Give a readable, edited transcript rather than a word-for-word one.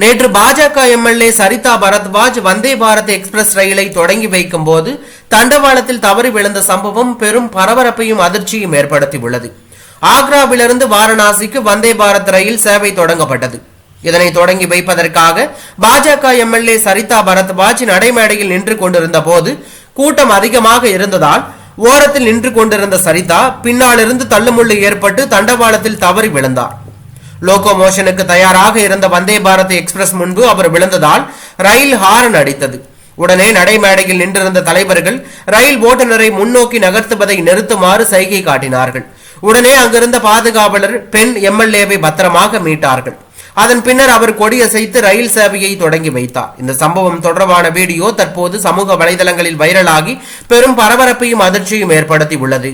நேற்று பாஜக எம்எல்ஏ சரிதா பரத்வாஜ் வந்தே பாரத் எக்ஸ்பிரஸ் ரயிலை தொடங்கி வைக்கும் போது தண்டவாளத்தில் தவறி விழுந்த சம்பவம் பெரும் பரபரப்பையும் அதிர்ச்சியும் ஏற்படுத்தியுள்ளது. ஆக்ராவிலிருந்து வாரணாசிக்கு வந்தே பாரத் ரயில் சேவை தொடங்கப்பட்டது. இதனை தொடங்கி வைப்பதற்காக பாஜக எம்எல்ஏ சரிதா பரத்வாஜ் நடைமேடையில் நின்று கொண்டிருந்த போது கூட்டம் அதிகமாக இருந்ததால் ஓரத்தில் நின்று கொண்டிருந்த சரிதா பின்னாலிருந்து தள்ளுமுள்ளு ஏற்பட்டு தண்டவாளத்தில் தவறி விழுந்தார். லோகோ மோஷனுக்கு தயாராக இருந்த வந்தே பாரத் எக்ஸ்பிரஸ் முன்பு அவர் விழுந்ததால் ரயில் ஹாரன் அடித்தது. உடனே நடைமேடையில் நின்றிருந்த தலைவர்கள் ரயில் ஓட்டுநரை முன்னோக்கி நகர்த்துவதை நிறுத்துமாறு சைகை காட்டினார்கள். உடனே அங்கிருந்த பாதுகாவலர் பெண் எம்எல்ஏவை பத்திரமாக மீட்டார்கள். அதன் பின்னர் அவர் கொடியசைத்து ரயில் சேவையை தொடங்கி வைத்தார். இந்த சம்பவம் தொடர்பான வீடியோ தற்போது சமூக வலைதளங்களில் வைரலாகி பெரும் பரபரப்பையும் அதிர்ச்சியும் ஏற்படுத்தி உள்ளது.